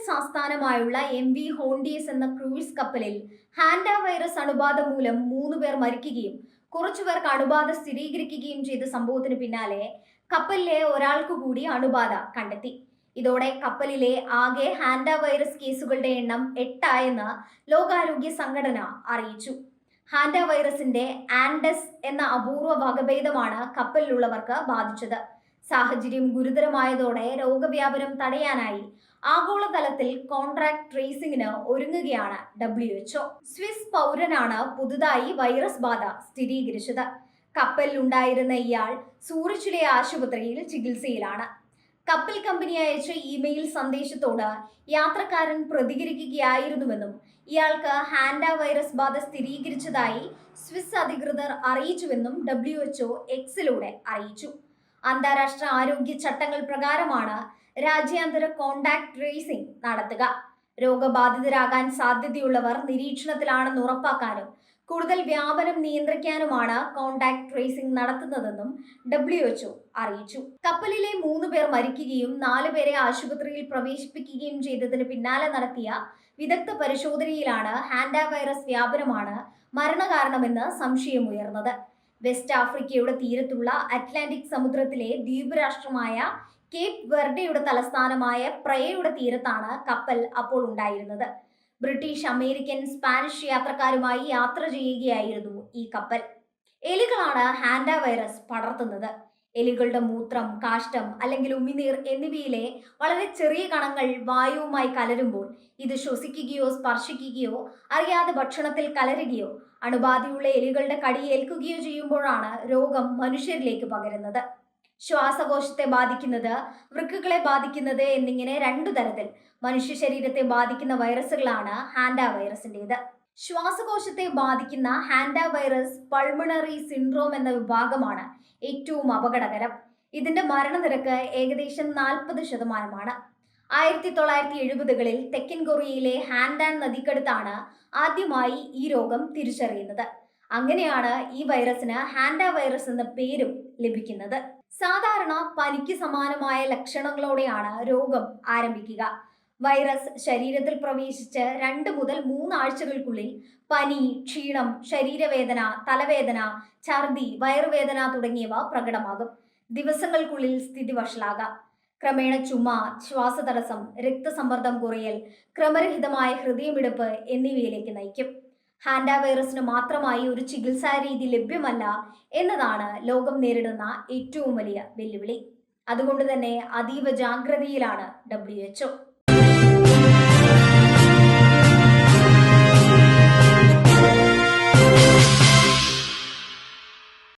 Netherlands ആസ്ഥാനമായുള്ള MV Hondius എന്ന cruise കപ്പലിൽ ഹാൻഡ വൈറസ് അണുബാധ മൂലം 3 പേർ മരിക്കുകയും കുറച്ചുപേർക്ക് അണുബാധ സ്ഥിരീകരിക്കുകയും ചെയ്ത സംഭവത്തിന് പിന്നാലെ കപ്പലിലെ ഒരാൾക്ക് കൂടി അണുബാധ കണ്ടെത്തി. ഇതോടെ കപ്പലിലെ ആകെ ഹാൻഡ വൈറസ് കേസുകളുടെ എണ്ണം 8 ലോകാരോഗ്യ സംഘടന അറിയിച്ചു. ഹാൻഡ വൈറസിന്റെ ആൻഡസ് എന്ന അപൂർവ വകഭേദമാണ് കപ്പലിലുള്ളവർക്ക് ബാധിച്ചത്. സാഹചര്യം ഗുരുതരമായതോടെ രോഗവ്യാപനം തടയാനായി ആഗോളതലത്തിൽ കോൺട്രാക്ട് ട്രേസിംഗിന് ഒരുങ്ങുകയാണ് WHO. സ്വിസ് പൗരനാണ് പുതുതായി വൈറസ് ബാധ സ്ഥിരീകരിച്ചത്. കപ്പലിലുണ്ടായിരുന്ന ഇയാൾ സൂറിച്ചിലെ ആശുപത്രിയിൽ ചികിത്സയിലാണ്. കപ്പൽ കമ്പനി അയച്ച ഇമെയിൽ സന്ദേശത്തോട് യാത്രക്കാരൻ പ്രതികരിക്കുകയായിരുന്നുവെന്നും ഇയാൾക്ക് ഹാൻഡ വൈറസ് ബാധ സ്ഥിരീകരിച്ചതായി സ്വിസ് അധികൃതർ അറിയിച്ചുവെന്നും WHO എക്സിലൂടെ അറിയിച്ചു. അന്താരാഷ്ട്ര ആരോഗ്യ ചട്ടങ്ങൾ പ്രകാരമാണ് രാജ്യാന്തര കോണ്ടാക്ട് ട്രേസിംഗ് നടത്തുക. രോഗബാധിതരാകാൻ സാധ്യതയുള്ളവർ നിരീക്ഷണത്തിലാണെന്ന് ഉറപ്പാക്കാനും കൂടുതൽ വ്യാപനം നിയന്ത്രിക്കാനുമാണ് കോണ്ടാക്ട് ട്രേസിംഗ് നടത്തുന്നതെന്നും WHO അറിയിച്ചു. കപ്പലിലെ 3 പേർ മരിക്കുകയും 4 പേരെ ആശുപത്രിയിൽ പ്രവേശിപ്പിക്കുകയും ചെയ്തതിന് പിന്നാലെ നടത്തിയ വിദഗ്ധ പരിശോധനയിലാണ് ഹാൻഡ വൈറസ് വ്യാപനമാണ് മരണകാരണമെന്ന് സംശയമുയർന്നത്. വെസ്റ്റ് ആഫ്രിക്കയുടെ തീരത്തുള്ള അറ്റ്ലാന്റിക് സമുദ്രത്തിലെ ദ്വീപ് രാഷ്ട്രമായ കേപ്പ് വെർഡെയുടെ തലസ്ഥാനമായ പ്രയയുടെ തീരത്താണ് കപ്പൽ അപ്പോൾ ഉണ്ടായിരുന്നത്. ബ്രിട്ടീഷ്, അമേരിക്കൻ, സ്പാനിഷ് യാത്രക്കാരുമായി യാത്ര ചെയ്യുകയായിരുന്നു ഈ കപ്പൽ. എലികളാണ് ഹാൻഡ വൈറസ് പടർത്തുന്നത്. എലികളുടെ മൂത്രം, കാഷ്ടം അല്ലെങ്കിൽ ഉമിനീർ എന്നിവയിലെ വളരെ ചെറിയ കണങ്ങൾ വായുവുമായി കലരുമ്പോൾ ഇത് ശ്വസിക്കുകയോ സ്പർശിക്കുകയോ അറിയാതെ ഭക്ഷണത്തിൽ കലരുകയോ അണുബാധയുള്ള എലികളുടെ കടിയേൽക്കുകയോ ചെയ്യുമ്പോഴാണ് രോഗം മനുഷ്യരിലേക്ക് പകരുന്നത്. ശ്വാസകോശത്തെ ബാധിക്കുന്നത്, വൃക്കകളെ ബാധിക്കുന്നത് എന്നിങ്ങനെ 2 തരത്തിൽ മനുഷ്യ ശരീരത്തെ ബാധിക്കുന്ന വൈറസുകളാണ് ഹാൻഡ വൈറസിൻ്റെത്. ശ്വാസകോശത്തെ ബാധിക്കുന്ന ഹാൻഡ വൈറസ് പൾമണറി സിൻഡ്രോം എന്ന വിഭാഗമാണ് ഏറ്റവും അപകടകരം. ഇതിന്റെ മരണനിരക്ക് ഏകദേശം 40%. 1970-കളിൽ തെക്കൻ കൊറിയയിലെ ഹാൻഡാൻ നദിക്കടുത്താണ് ആദ്യമായി ഈ രോഗം തിരിച്ചറിയുന്നത്. അങ്ങനെയാണ് ഈ വൈറസിന് ഹാൻഡ വൈറസ് എന്ന പേരും ലഭിക്കുന്നത്. സാധാരണ പനിക്ക് സമാനമായ ലക്ഷണങ്ങളോടെയാണ് രോഗം ആരംഭിക്കുക. വൈറസ് ശരീരത്തിൽ പ്രവേശിച്ച് 2 മുതൽ 3 ആഴ്ചകൾക്കുള്ളിൽ പനി, ക്ഷീണം, ശരീരവേദന, തലവേദന, ഛർദി, വയറുവേദന തുടങ്ങിയവ പ്രകടമാകും. ദിവസങ്ങൾക്കുള്ളിൽ സ്ഥിതി വഷളാകാം. ക്രമേണ ചുമ, ശ്വാസതടസ്സം, രക്തസമ്മർദ്ദം കുറയൽ, ക്രമരഹിതമായ ഹൃദയമിടിപ്പ് എന്നിവയിലേക്ക് നയിക്കും. ഹാൻഡ വൈറസിന് മാത്രമായി ഒരു ചികിത്സാ രീതി ലഭ്യമല്ല എന്നതാണ് ലോകം നേരിടുന്ന ഏറ്റവും വലിയ വെല്ലുവിളി. അതുകൊണ്ട് തന്നെ അതീവ ജാഗ്രതയിലാണ് WHO.